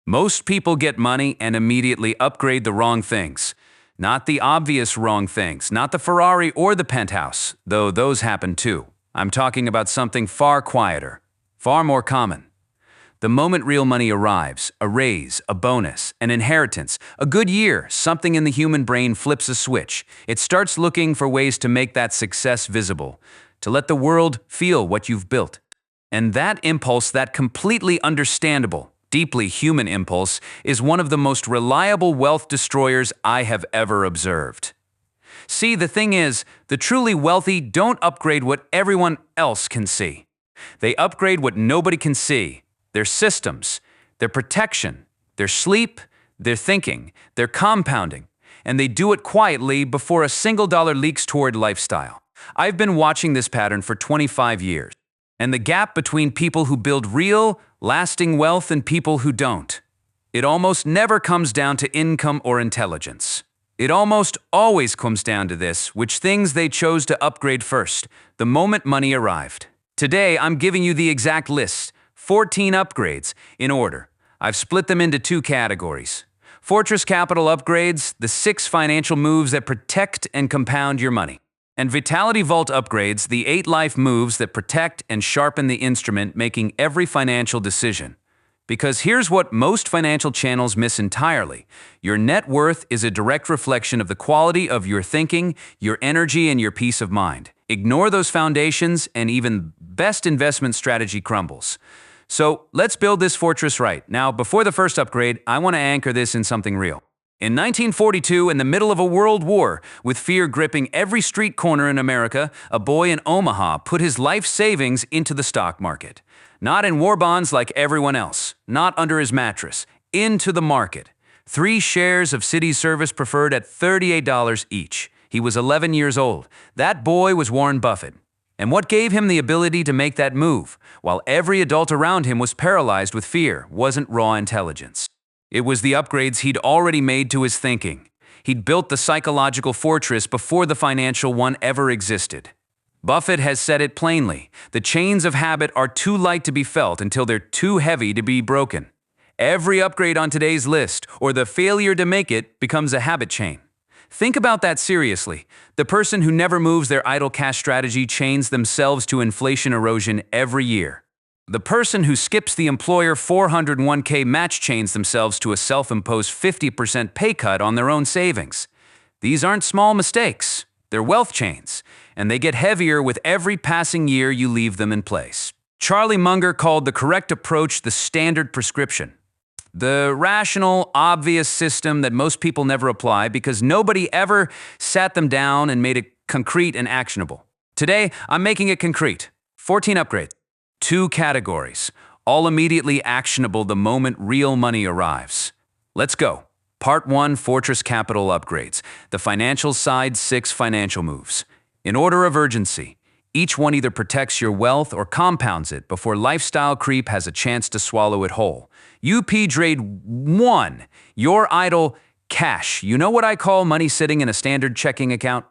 Most people get money and immediately upgrade the wrong things. Not the obvious wrong things, not the Ferrari or the penthouse, though those happen too. I'm talking about something far quieter, far more common. The moment real money arrives, a raise, a bonus, an inheritance, a good year, something in the human brain flips a switch. It starts looking for ways to make that success visible, to let the world feel what you've built. And that impulse, that completely understandable, deeply human impulse, is one of the most reliable wealth destroyers I have ever observed. See, the thing is, the truly wealthy don't upgrade what everyone else can see. They upgrade what nobody can see: their systems, their protection, their sleep, their thinking, their compounding, and they do it quietly before a single dollar leaks toward lifestyle. I've been watching this pattern for 25 years, and the gap between people who build real, lasting wealth and people who don't, it almost never comes down to income or intelligence. It almost always comes down to this: which things they chose to upgrade first, the moment money arrived. Today, I'm giving you the exact list, 14 upgrades, in order. I've split them into two categories. Fortress Capital upgrades, the 6 financial moves that protect and compound your money. And Vitality Vault upgrades, the 8 life moves that protect and sharpen the instrument making every financial decision. Because here's what most financial channels miss entirely: your net worth is a direct reflection of the quality of your thinking, your energy, and your peace of mind. Ignore those foundations, and even best investment strategy crumbles. So let's build this fortress right. Now, before the first upgrade, I want to anchor this in something real. In 1942, in the middle of a world war, with fear gripping every street corner in America, a boy in Omaha put his life savings into the stock market. Not in war bonds like everyone else, not under his mattress, into the market. 3 shares of City Service Preferred at $38 each. He was 11 years old. That boy was Warren Buffett. And what gave him the ability to make that move, while every adult around him was paralyzed with fear, wasn't raw intelligence. It was the upgrades he'd already made to his thinking. He'd built the psychological fortress before the financial one ever existed. Buffett has said it plainly: the chains of habit are too light to be felt until they're too heavy to be broken. Every upgrade on today's list, or the failure to make it, becomes a habit chain. Think about that seriously. The person who never moves their idle cash strategy chains themselves to inflation erosion every year. The person who skips the employer 401k match chains themselves to a self-imposed 50% pay cut on their own savings. These aren't small mistakes. They're wealth chains, and they get heavier with every passing year you leave them in place. Charlie Munger called the correct approach the standard prescription. The rational, obvious system that most people never apply because nobody ever sat them down and made it concrete and actionable. Today, I'm making it concrete. 14 upgrades. 2 categories, all immediately actionable the moment real money arrives. Let's go. Part 1, Fortress Capital upgrades. The financial side, 6 financial moves. In order of urgency, each one either protects your wealth or compounds it before lifestyle creep has a chance to swallow it whole. UP Grade 1, your idle cash. You know what I call money sitting in a standard checking account?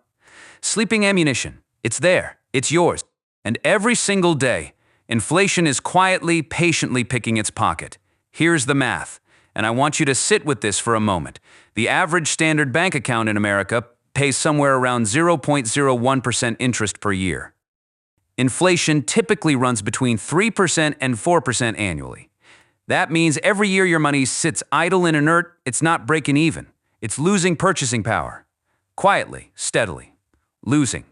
Sleeping ammunition. It's there. It's yours. And every single day, inflation is quietly, patiently picking its pocket. Here's the math, and I want you to sit with this for a moment. The average standard bank account in America pays somewhere around 0.01% interest per year. Inflation typically runs between 3% and 4% annually. That means every year your money sits idle and inert, it's not breaking even. It's losing purchasing power. Quietly, steadily. Losing.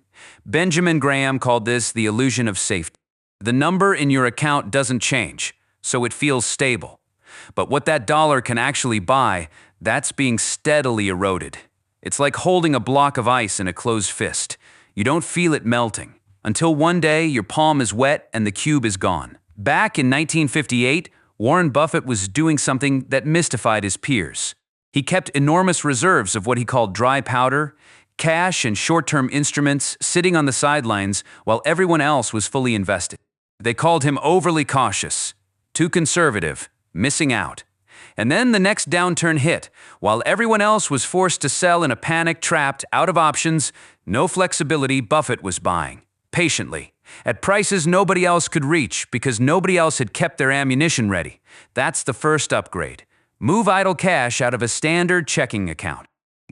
Benjamin Graham called this the illusion of safety. The number in your account doesn't change, so it feels stable. But what that dollar can actually buy, that's being steadily eroded. It's like holding a block of ice in a closed fist. You don't feel it melting, until one day your palm is wet and the cube is gone. Back in 1958, Warren Buffett was doing something that mystified his peers. He kept enormous reserves of what he called dry powder, cash and short-term instruments sitting on the sidelines while everyone else was fully invested. They called him overly cautious, too conservative, missing out. And then the next downturn hit. While everyone else was forced to sell in a panic, trapped, out of options, no flexibility, Buffett was buying, patiently, at prices nobody else could reach because nobody else had kept their ammunition ready. That's the first upgrade. Move idle cash out of a standard checking account.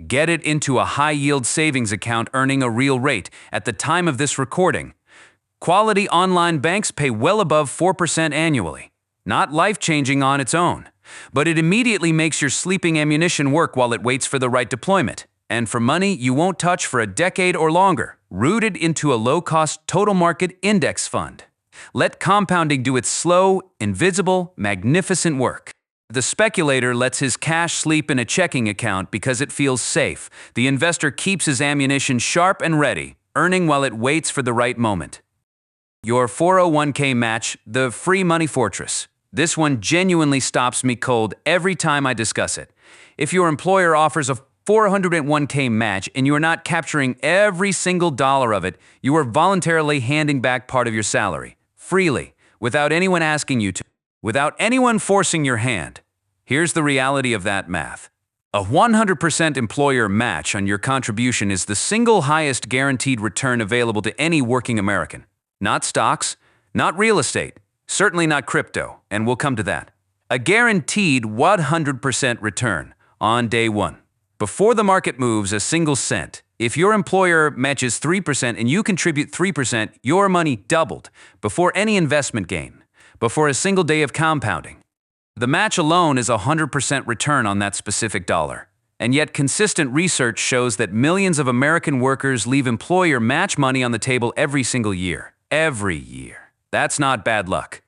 Get it into a high-yield savings account earning a real rate at the time of this recording. Quality online banks pay well above 4% annually. Not life-changing on its own, but it immediately makes your sleeping ammunition work while it waits for the right deployment. And for money you won't touch for a decade or longer, rooted into a low-cost total market index fund. Let compounding do its slow, invisible, magnificent work. The speculator lets his cash sleep in a checking account because it feels safe. The investor keeps his ammunition sharp and ready, earning while it waits for the right moment. Your 401k match, the free money fortress. This one genuinely stops me cold every time I discuss it. If your employer offers a 401k match and you are not capturing every single dollar of it, you are voluntarily handing back part of your salary, freely, without anyone asking you to, without anyone forcing your hand. Here's the reality of that math. A 100% employer match on your contribution is the single highest guaranteed return available to any working American. Not stocks, not real estate, certainly not crypto, and we'll come to that. A guaranteed 100% return on day one. Before the market moves a single cent, if your employer matches 3% and you contribute 3%, your money doubled before any investment gain, before a single day of compounding. The match alone is a 100% return on that specific dollar. And yet consistent research shows that millions of American workers leave employer match money on the table every single year. Every year. That's not bad luck.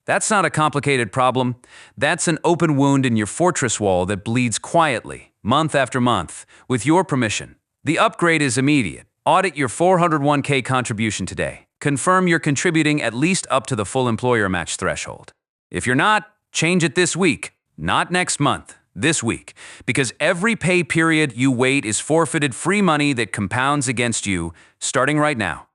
That's not a complicated problem. That's an open wound in your fortress wall that bleeds quietly, month after month, with your permission. The upgrade is immediate. Audit your 401k contribution today. Confirm you're contributing at least up to the full employer match threshold. If you're not, change it this week, not next month, this week, because every pay period you wait is forfeited free money that compounds against you, starting right now.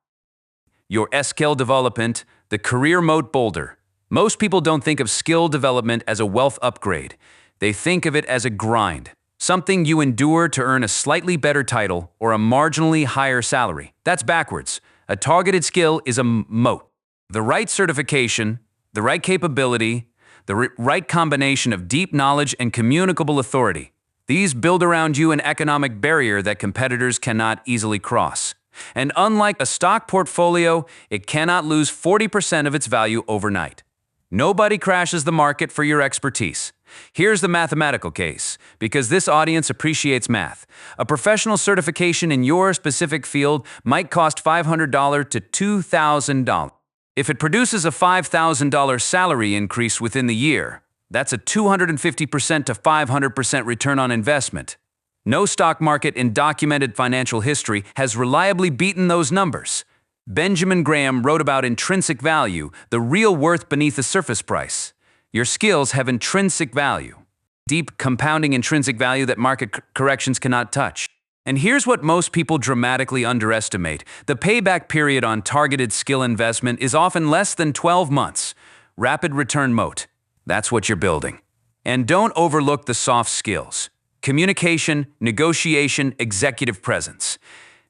Your skill development, the career Moat boulder. Most people don't think of skill development as a wealth upgrade. They think of it as a grind, something you endure to earn a slightly better title or a marginally higher salary. That's backwards. A targeted skill is a moat. The right certification, the right capability, the right combination of deep knowledge and communicable authority. These build around you an economic barrier that competitors cannot easily cross. And unlike a stock portfolio, it cannot lose 40% of its value overnight. Nobody crashes the market for your expertise. Here's the mathematical case, because this audience appreciates math. A professional certification in your specific field might cost $500 to $2,000. If it produces a $5,000 salary increase within the year, that's a 250% to 500% return on investment. No stock market in documented financial history has reliably beaten those numbers. Benjamin Graham wrote about intrinsic value, the real worth beneath the surface price. Your skills have intrinsic value, deep compounding intrinsic value that market corrections cannot touch. And here's what most people dramatically underestimate. The payback period on targeted skill investment is often less than 12 months. Rapid return moat. That's what you're building. And don't overlook the soft skills. Communication, negotiation, executive presence.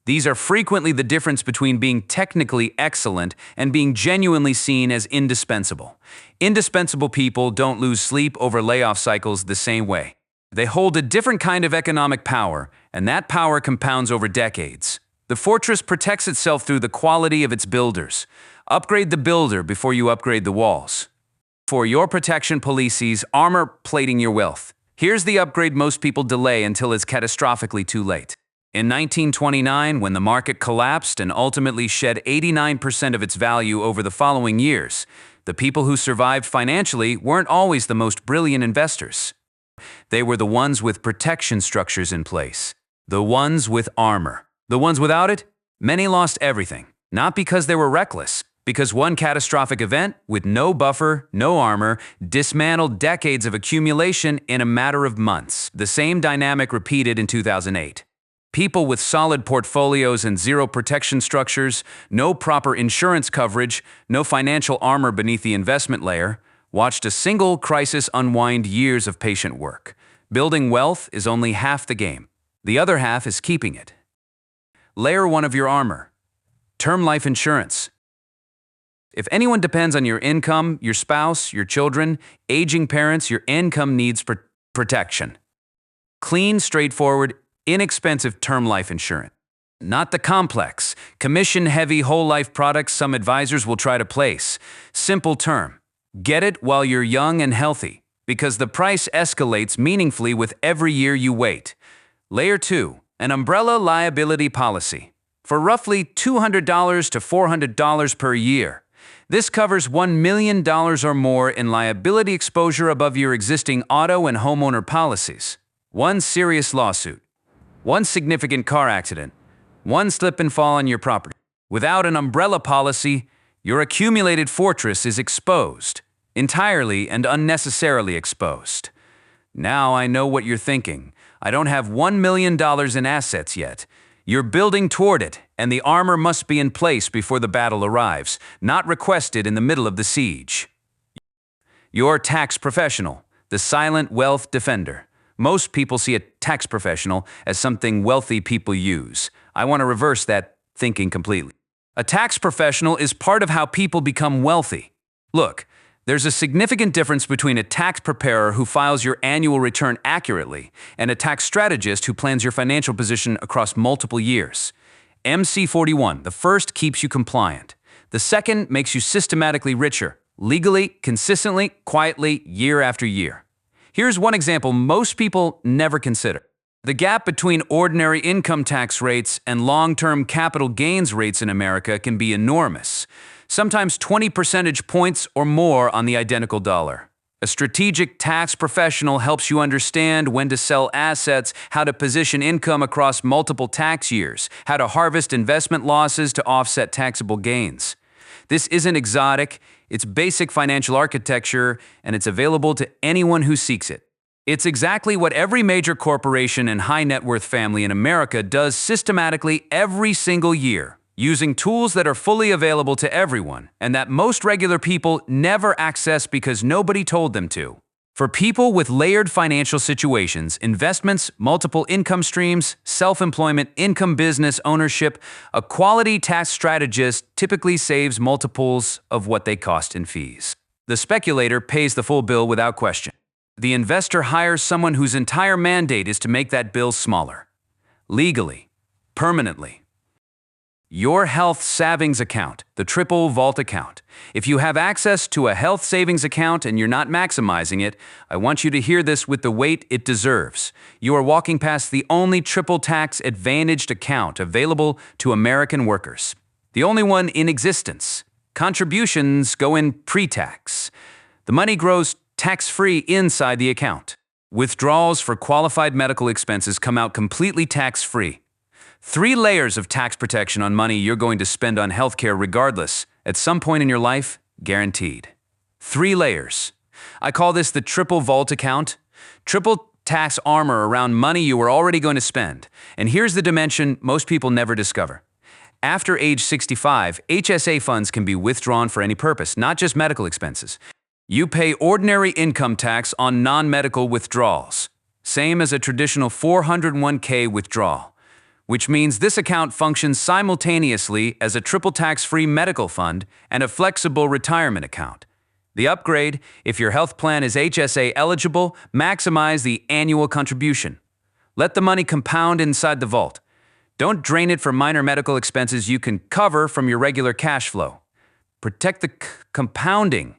These are frequently the difference between being technically excellent and being genuinely seen as indispensable. Indispensable people don't lose sleep over layoff cycles the same way. They hold a different kind of economic power, and that power compounds over decades. The fortress protects itself through the quality of its builders. Upgrade the builder before you upgrade the walls. For your protection policies, armor plating your wealth. Here's the upgrade most people delay until it's catastrophically too late. In 1929, when the market collapsed and ultimately shed 89% of its value over the following years, the people who survived financially weren't always the most brilliant investors. They were the ones with protection structures in place, the ones with armor. The ones without it, many lost everything, not because they were reckless, because one catastrophic event with no buffer, no armor, dismantled decades of accumulation in a matter of months. The same dynamic repeated in 2008. People with solid portfolios and zero protection structures, no proper insurance coverage, no financial armor beneath the investment layer, watched a single crisis unwind years of patient work. Building wealth is only half the game. The other half is keeping it. Layer 1 of your armor. Term life insurance. If anyone depends on your income, your spouse, your children, aging parents, your income needs Protection. Clean, straightforward, inexpensive term life insurance. Not the complex, commission-heavy whole life products some advisors will try to place. Simple term. Get it while you're young and healthy, because the price escalates meaningfully with every year you wait. Layer 2. An umbrella liability policy. For roughly $200 to $400 per year. This covers $1 million or more in liability exposure above your existing auto and homeowner policies. One serious lawsuit. One significant car accident. One slip and fall on your property. Without an umbrella policy, your accumulated fortress is exposed. Entirely and unnecessarily exposed. Now I know what you're thinking. I don't have $1 million in assets yet. You're building toward it, and the armor must be in place before the battle arrives, not requested in the middle of the siege. Your tax professional, the silent wealth defender. Most people see a tax professional as something wealthy people use. I want to reverse that thinking completely. A tax professional is part of how people become wealthy. Look, there's a significant difference between a tax preparer who files your annual return accurately and a tax strategist who plans your financial position across multiple years. MC41, the first keeps you compliant. The second makes you systematically richer, legally, consistently, quietly, year after year. Here's one example most people never consider. The gap between ordinary income tax rates and long-term capital gains rates in America can be enormous, sometimes 20 percentage points or more on the identical dollar. A strategic tax professional helps you understand when to sell assets, how to position income across multiple tax years, how to harvest investment losses to offset taxable gains. This isn't exotic, it's basic financial architecture, and it's available to anyone who seeks it. It's exactly what every major corporation and high net worth family in America does systematically every single year, using tools that are fully available to everyone and that most regular people never access because nobody told them to. For people with layered financial situations, investments, multiple income streams, self-employment, income business ownership, a quality tax strategist typically saves multiples of what they cost in fees. The speculator pays the full bill without question. The investor hires someone whose entire mandate is to make that bill smaller. Legally. Permanently. Your health savings account, the triple vault account. If you have access to a health savings account and you're not maximizing it, I want you to hear this with the weight it deserves. You are walking past the only triple tax advantaged account available to American workers. The only one in existence. Contributions go in pre-tax. The money grows tax-free inside the account. Withdrawals for qualified medical expenses come out completely tax-free. 3 layers of tax protection on money you're going to spend on healthcare regardless, at some point in your life, guaranteed. 3 layers. I call this the triple vault account. Triple tax armor around money you were already going to spend. And here's the dimension most people never discover. After age 65, HSA funds can be withdrawn for any purpose, not just medical expenses. You pay ordinary income tax on non-medical withdrawals, same as a traditional 401k withdrawal. Which means this account functions simultaneously as a triple tax-free medical fund and a flexible retirement account. The upgrade, if your health plan is HSA eligible, maximize the annual contribution. Let the money compound inside the vault. Don't drain it for minor medical expenses you can cover from your regular cash flow. Protect the compounding.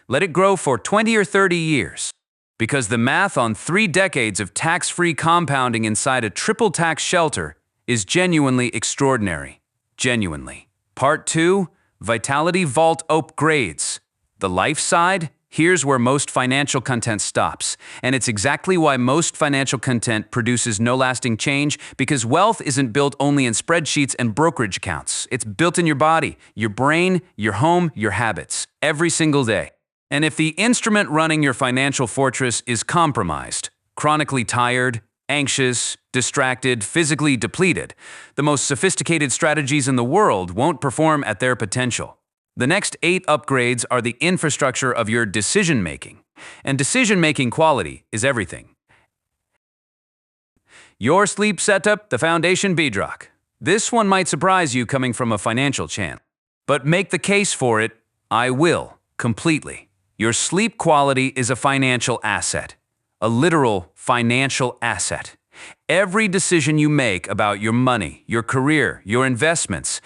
Let it grow for 20 or 30 years. Because the math on 3 decades of tax-free compounding inside a triple tax shelter is genuinely extraordinary. Genuinely. Part 2, Vitality Vault upgrades. The life side, here's where most financial content stops. And it's exactly why most financial content produces no lasting change, because wealth isn't built only in spreadsheets and brokerage accounts. It's built in your body, your brain, your home, your habits, every single day. And if the instrument running your financial fortress is compromised, chronically tired, anxious, distracted, physically depleted, the most sophisticated strategies in the world won't perform at their potential. The next 8 upgrades are the infrastructure of your decision-making. And decision-making quality is everything. Your sleep setup, the foundation bedrock. This one might surprise you coming from a financial channel. But make the case for it, I will, completely. Your sleep quality is a financial asset. a literal financial asset. Every decision you make about your money, your career, your investments,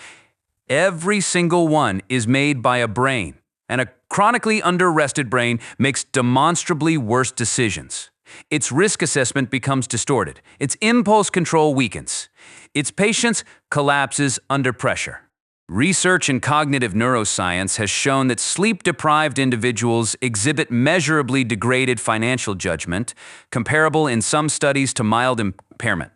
every single one is made by a brain, and a chronically under-rested brain makes demonstrably worse decisions. Its risk assessment becomes distorted. Its impulse control weakens. Its patience collapses under pressure. Research in cognitive neuroscience has shown that sleep-deprived individuals exhibit measurably degraded financial judgment, comparable in some studies to mild impairment.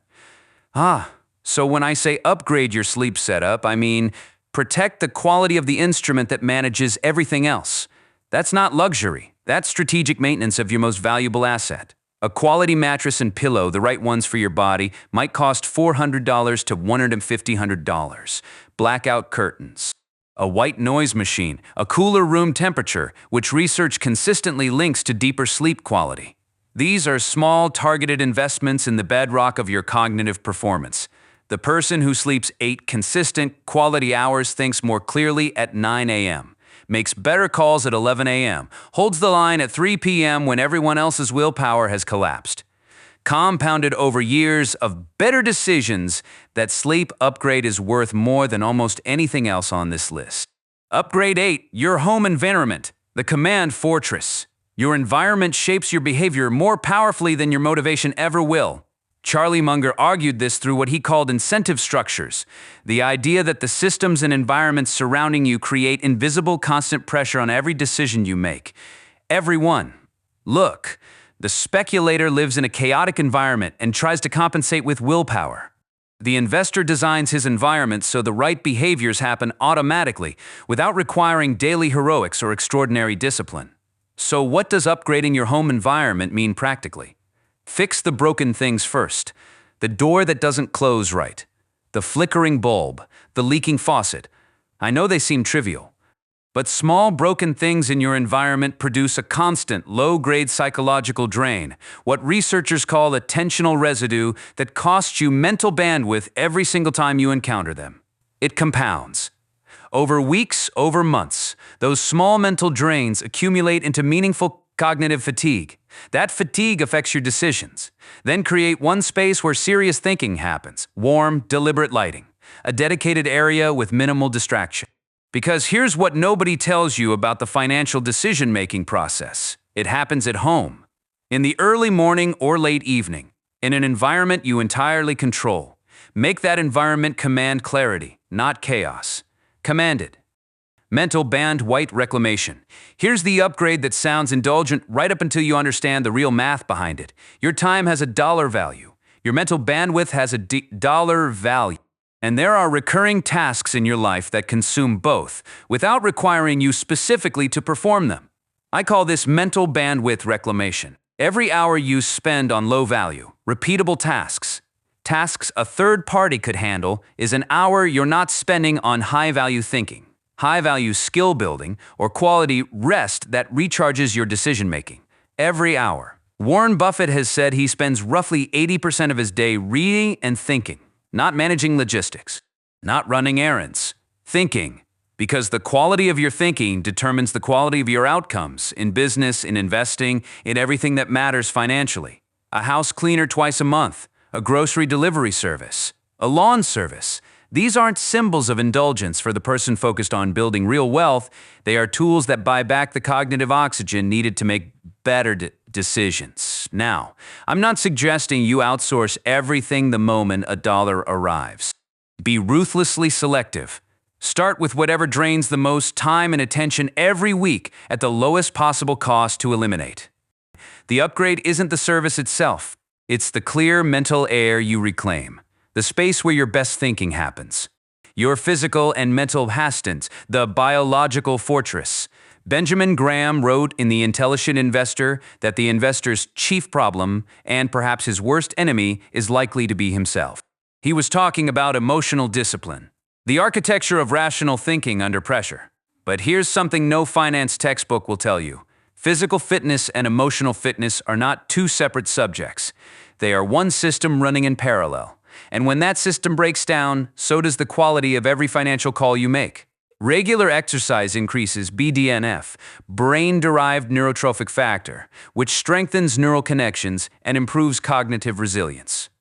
So when I say upgrade your sleep setup, I mean protect the quality of the instrument that manages everything else. That's not luxury. That's strategic maintenance of your most valuable asset. A quality mattress and pillow, the right ones for your body, might cost $400 to $150. Blackout curtains, a white noise machine, a cooler room temperature, which research consistently links to deeper sleep quality. These are small, targeted investments in the bedrock of your cognitive performance. The person who sleeps 8 consistent, quality hours thinks more clearly at 9 a.m., makes better calls at 11 a.m., holds the line at 3 p.m. when everyone else's willpower has collapsed. Compounded over years of better decisions, that sleep upgrade is worth more than almost anything else on this list. Upgrade 8, your home environment, the command fortress. Your environment shapes your behavior more powerfully than your motivation ever will. Charlie Munger argued this through what he called incentive structures, the idea that the systems and environments surrounding you create invisible constant pressure on every decision you make. Everyone. Look, the speculator lives in a chaotic environment and tries to compensate with willpower. The investor designs his environment so the right behaviors happen automatically, without requiring daily heroics or extraordinary discipline. So what does upgrading your home environment mean practically? Fix the broken things first. The door that doesn't close right. The flickering bulb. The leaking faucet. I know they seem trivial, but small broken things in your environment produce a constant, low-grade psychological drain, what researchers call attentional residue that costs you mental bandwidth every single time you encounter them. It compounds. Over weeks, over months, those small mental drains accumulate into meaningful cognitive fatigue. That fatigue affects your decisions. Then create one space where serious thinking happens. Warm, deliberate lighting. A dedicated area with minimal distraction. Because here's what nobody tells you about the financial decision-making process. It happens at home. In the early morning or late evening. In an environment you entirely control. Make that environment command clarity, not chaos. Command it. Mental bandwidth reclamation. Here's the upgrade that sounds indulgent right up until you understand the real math behind it. Your time has a dollar value. Your mental bandwidth has a dollar value. And there are recurring tasks in your life that consume both, without requiring you specifically to perform them. I call this mental bandwidth reclamation. Every hour you spend on low-value, repeatable tasks a third party could handle, is an hour you're not spending on high-value thinking, high-value skill building, or quality rest that recharges your decision-making. Every hour. Warren Buffett has said he spends roughly 80% of his day reading and thinking, not managing logistics, not running errands, thinking, because the quality of your thinking determines the quality of your outcomes in business, in investing, in everything that matters financially. A house cleaner twice a month, a grocery delivery service, a lawn service. These aren't symbols of indulgence for the person focused on building real wealth. They are tools that buy back the cognitive oxygen needed to make better decisions. Now, I'm not suggesting you outsource everything the moment a dollar arrives. Be ruthlessly selective. Start with whatever drains the most time and attention every week at the lowest possible cost to eliminate. The upgrade isn't the service itself. It's the clear mental air you reclaim. The space where your best thinking happens. Your physical and mental hastings, the biological fortress. Benjamin Graham wrote in The Intelligent Investor that the investor's chief problem, and perhaps his worst enemy, is likely to be himself. He was talking about emotional discipline, the architecture of rational thinking under pressure. But here's something no finance textbook will tell you. Physical fitness and emotional fitness are not two separate subjects. They are one system running in parallel. And when that system breaks down, so does the quality of every financial call you make. Regular exercise increases BDNF, brain-derived neurotrophic factor, which strengthens neural connections and improves cognitive resilience.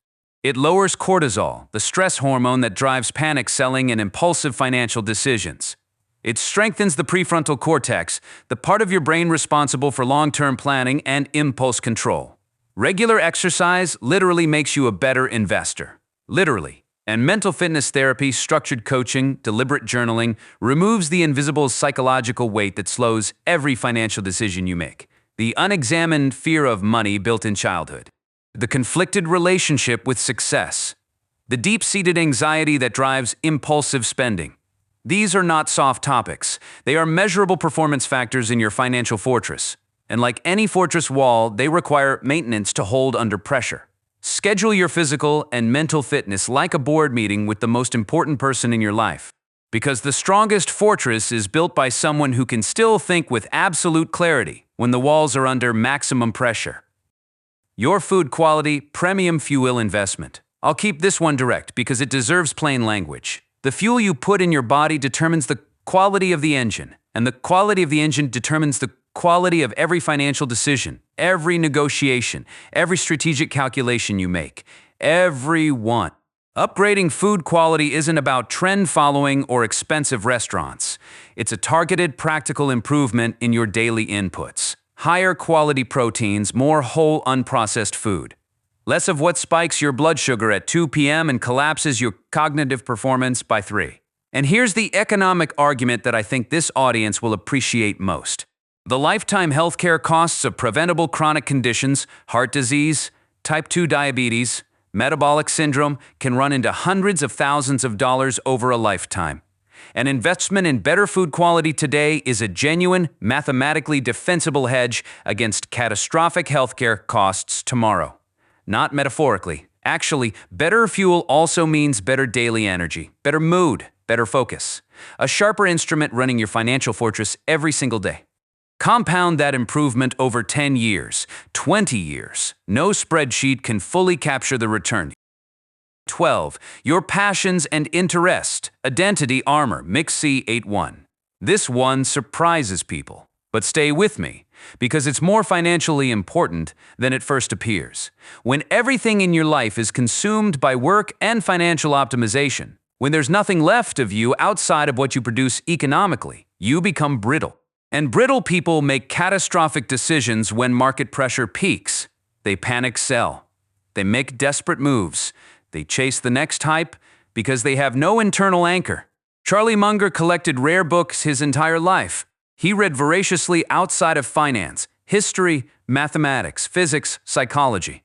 It lowers cortisol, the stress hormone that drives panic selling and impulsive financial decisions. It strengthens the prefrontal cortex, the part of your brain responsible for long-term planning and impulse control. Regular exercise literally makes you a better investor. Literally. And mental fitness therapy, structured coaching, deliberate journaling removes the invisible psychological weight that slows every financial decision you make. The unexamined fear of money built in childhood. The conflicted relationship with success. The deep-seated anxiety that drives impulsive spending. These are not soft topics. They are measurable performance factors in your financial fortress. And like any fortress wall, they require maintenance to hold under pressure. Schedule your physical and mental fitness like a board meeting with the most important person in your life. Because the strongest fortress is built by someone who can still think with absolute clarity when the walls are under maximum pressure. Your food quality, premium fuel investment. I'll keep this one direct because it deserves plain language. The fuel you put in your body determines the quality of the engine, and the quality of the engine determines the quality of every financial decision, every negotiation, every strategic calculation you make, every one. Upgrading food quality isn't about trend following or expensive restaurants. It's a targeted, practical improvement in your daily inputs. Higher quality proteins, more whole, unprocessed food. Less of what spikes your blood sugar at 2 p.m. and collapses your cognitive performance by 3. And here's the economic argument that I think this audience will appreciate most. The lifetime healthcare costs of preventable chronic conditions, heart disease, type 2 diabetes, metabolic syndrome can run into hundreds of thousands of dollars over a lifetime. An investment in better food quality today is a genuine, mathematically defensible hedge against catastrophic healthcare costs tomorrow. Not metaphorically. Actually, better fuel also means better daily energy, better mood, better focus. A sharper instrument running your financial fortress every single day. Compound that improvement over 10 years, 20 years. No spreadsheet can fully capture the return. 12. Your passions and interest. Identity armor, Mix C81. This one surprises people. But stay with me, because it's more financially important than it first appears. When everything in your life is consumed by work and financial optimization, when there's nothing left of you outside of what you produce economically, you become brittle. And brittle people make catastrophic decisions when market pressure peaks. They panic sell. They make desperate moves. They chase the next hype because they have no internal anchor. Charlie Munger collected rare books his entire life. He read voraciously outside of finance, history, mathematics, physics, psychology.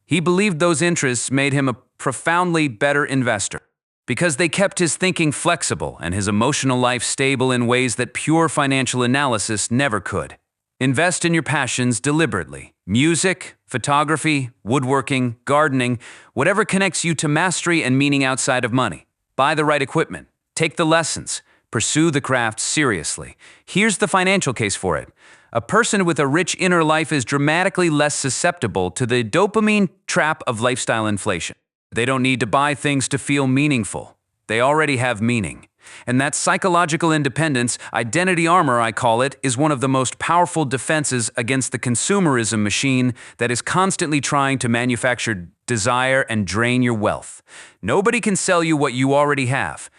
He believed those interests made him a profoundly better investor because they kept his thinking flexible and his emotional life stable in ways that pure financial analysis never could. Invest in your passions deliberately. Music, photography, woodworking, gardening, whatever connects you to mastery and meaning outside of money. Buy the right equipment. Take the lessons. Pursue the craft seriously. Here's the financial case for it. A person with a rich inner life is dramatically less susceptible to the dopamine trap of lifestyle inflation. They don't need to buy things to feel meaningful. They already have meaning. And that psychological independence, identity armor I call it, is one of the most powerful defenses against the consumerism machine that is constantly trying to manufacture desire and drain your wealth. Nobody can sell you what you already have.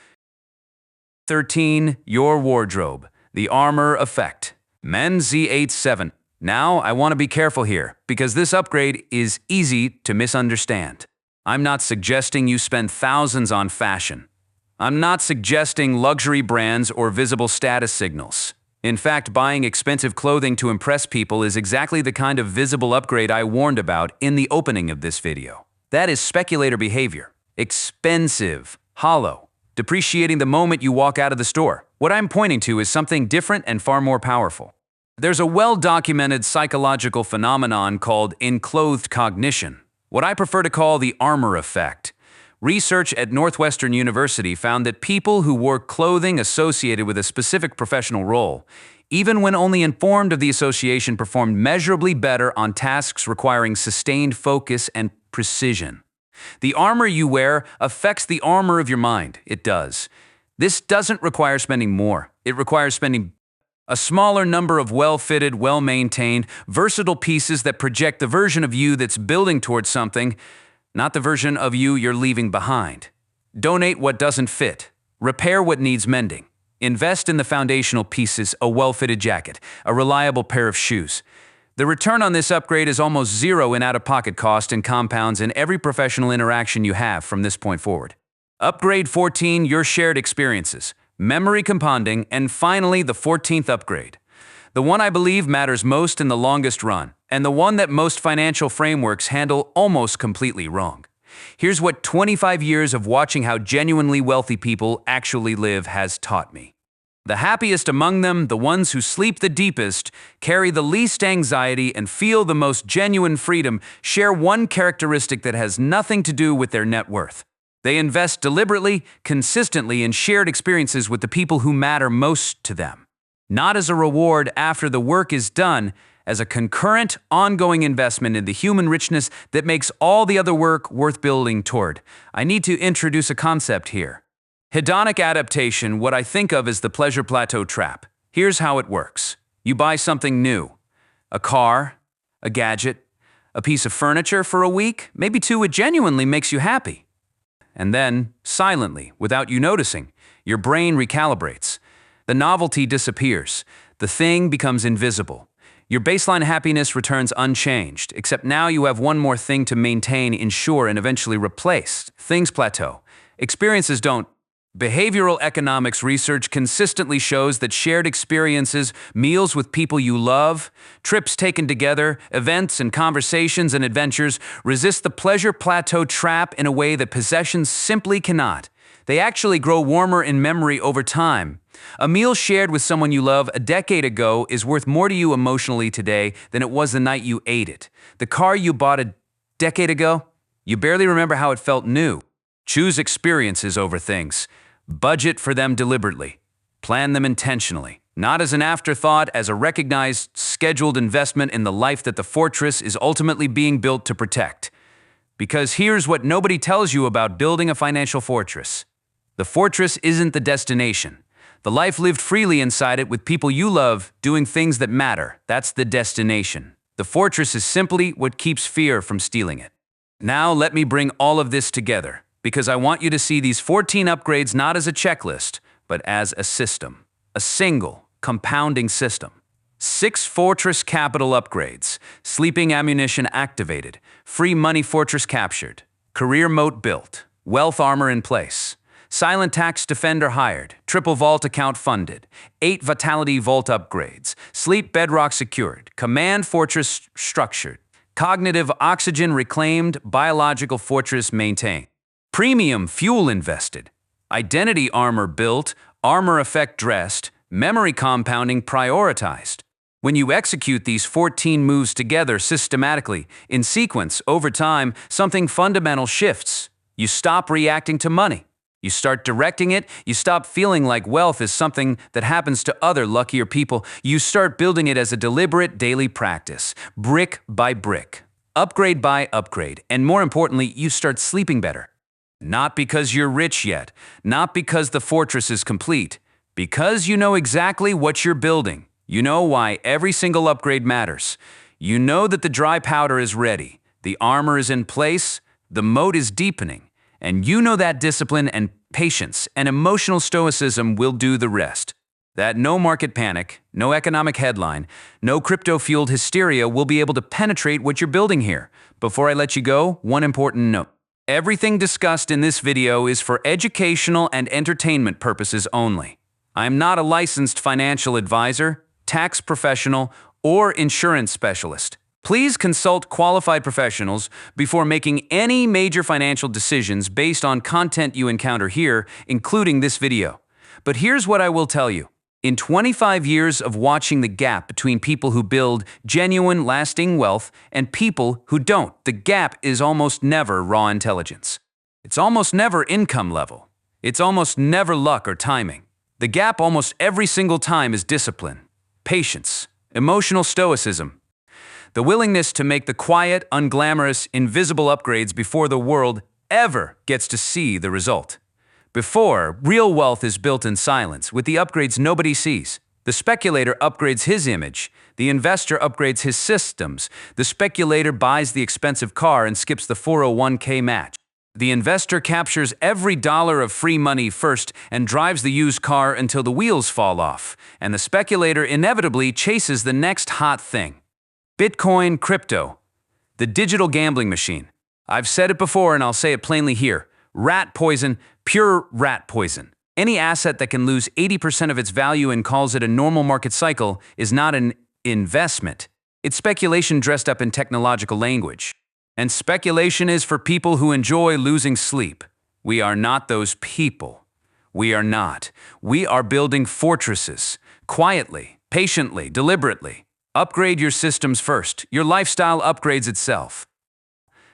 13. Your wardrobe. The armor effect. Men Z87. Now, I want to be careful here, because this upgrade is easy to misunderstand. I'm not suggesting you spend thousands on fashion. I'm not suggesting luxury brands or visible status signals. In fact, buying expensive clothing to impress people is exactly the kind of visible upgrade I warned about in the opening of this video. That is speculator behavior. Expensive, hollow, depreciating the moment you walk out of the store. What I'm pointing to is something different and far more powerful. There's a well-documented psychological phenomenon called enclothed cognition, what I prefer to call the armor effect. Research at Northwestern University found that people who wore clothing associated with a specific professional role, even when only informed of the association, performed measurably better on tasks requiring sustained focus and precision. The armor you wear affects the armor of your mind. It does. This doesn't require spending more. It requires spending a smaller number of well-fitted, well-maintained, versatile pieces that project the version of you that's building towards something, not the version of you you're leaving behind. Donate what doesn't fit. Repair what needs mending. Invest in the foundational pieces, a well-fitted jacket, a reliable pair of shoes. The return on this upgrade is almost zero in out-of-pocket cost and compounds in every professional interaction you have from this point forward. Upgrade 14, your shared experiences, memory compounding, and finally the 14th upgrade. The one I believe matters most in the longest run, and the one that most financial frameworks handle almost completely wrong. Here's what 25 years of watching how genuinely wealthy people actually live has taught me. The happiest among them, the ones who sleep the deepest, carry the least anxiety, and feel the most genuine freedom, share one characteristic that has nothing to do with their net worth. They invest deliberately, consistently in shared experiences with the people who matter most to them. Not as a reward after the work is done, as a concurrent, ongoing investment in the human richness that makes all the other work worth building toward. I need to introduce a concept here. Hedonic adaptation, what I think of as the pleasure plateau trap. Here's how it works. You buy something new. A car, a gadget, a piece of furniture for a week, maybe two. It genuinely makes you happy. And then, silently, without you noticing, your brain recalibrates. The novelty disappears. The thing becomes invisible. Your baseline happiness returns unchanged, except now you have one more thing to maintain, ensure, and eventually replace. Things plateau. Experiences don't. Behavioral economics research consistently shows that shared experiences, meals with people you love, trips taken together, events and conversations and adventures resist the pleasure plateau trap in a way that possessions simply cannot. They actually grow warmer in memory over time. A meal shared with someone you love a decade ago is worth more to you emotionally today than it was the night you ate it. The car you bought a decade ago, you barely remember how it felt new. Choose experiences over things. Budget for them deliberately. Plan them intentionally. Not as an afterthought, as a recognized, scheduled investment in the life that the fortress is ultimately being built to protect. Because here's what nobody tells you about building a financial fortress. The fortress isn't the destination. The life lived freely inside it with people you love, doing things that matter. That's the destination. The fortress is simply what keeps fear from stealing it. Now let me bring all of this together, because I want you to see these 14 upgrades not as a checklist, but as a system. A single, compounding system. 6 fortress capital upgrades. Sleeping ammunition activated. Free money fortress captured. Career moat built. Wealth armor in place. Silent tax defender hired. Triple vault account funded. 8 vitality vault upgrades. Sleep bedrock secured. Command fortress structured. Cognitive oxygen reclaimed. Biological fortress maintained. Premium fuel invested, identity armor built, armor effect dressed, memory compounding prioritized. When you execute these 14 moves together systematically, in sequence, over time, something fundamental shifts. You stop reacting to money. You start directing it. You stop feeling like wealth is something that happens to other luckier people. You start building it as a deliberate daily practice, brick by brick, upgrade by upgrade, and more importantly, you start sleeping better. Not because you're rich yet, not because the fortress is complete, because you know exactly what you're building. You know why every single upgrade matters. You know that the dry powder is ready, the armor is in place, the moat is deepening, and you know that discipline and patience and emotional stoicism will do the rest. That no market panic, no economic headline, no crypto-fueled hysteria will be able to penetrate what you're building here. Before I let you go, one important note. Everything discussed in this video is for educational and entertainment purposes only. I am not a licensed financial advisor, tax professional, or insurance specialist. Please consult qualified professionals before making any major financial decisions based on content you encounter here, including this video. But here's what I will tell you. In 25 years of watching the gap between people who build genuine, lasting wealth and people who don't, the gap is almost never raw intelligence. It's almost never income level. It's almost never luck or timing. The gap almost every single time is discipline, patience, emotional stoicism, the willingness to make the quiet, unglamorous, invisible upgrades before the world ever gets to see the result. Before, real wealth is built in silence, with the upgrades nobody sees. The speculator upgrades his image. The investor upgrades his systems. The speculator buys the expensive car and skips the 401k match. The investor captures every dollar of free money first and drives the used car until the wheels fall off. And the speculator inevitably chases the next hot thing. Bitcoin, crypto, the digital gambling machine. I've said it before and I'll say it plainly here. Rat poison, pure rat poison. Any asset that can lose 80% of its value and calls it a normal market cycle is not an investment. It's speculation dressed up in technological language. And speculation is for people who enjoy losing sleep. We are not those people. We are not. We are building fortresses. Quietly, patiently, deliberately. Upgrade your systems first. Your lifestyle upgrades itself.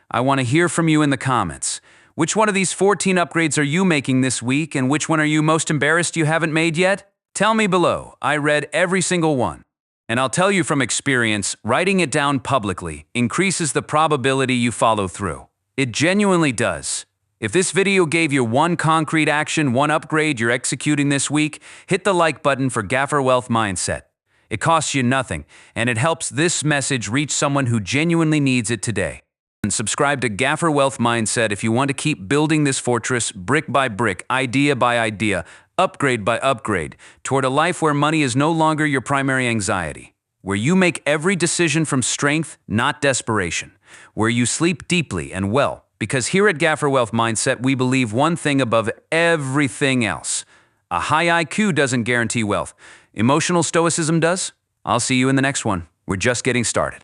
I want to hear from you in the comments. Which one of these 14 upgrades are you making this week, and which one are you most embarrassed you haven't made yet? Tell me below. I read every single one. And I'll tell you from experience, writing it down publicly increases the probability you follow through. It genuinely does. If this video gave you one concrete action, one upgrade you're executing this week, hit the like button for Gaffer Wealth Mindset. It costs you nothing, and it helps this message reach someone who genuinely needs it today. And subscribe to Gaffer Wealth Mindset if you want to keep building this fortress brick by brick, idea by idea, upgrade by upgrade, toward a life where money is no longer your primary anxiety, where you make every decision from strength, not desperation, where you sleep deeply and well, because here at Gaffer Wealth Mindset, we believe one thing above everything else. A high IQ doesn't guarantee wealth. Emotional stoicism does. I'll see you in the next one. We're just getting started.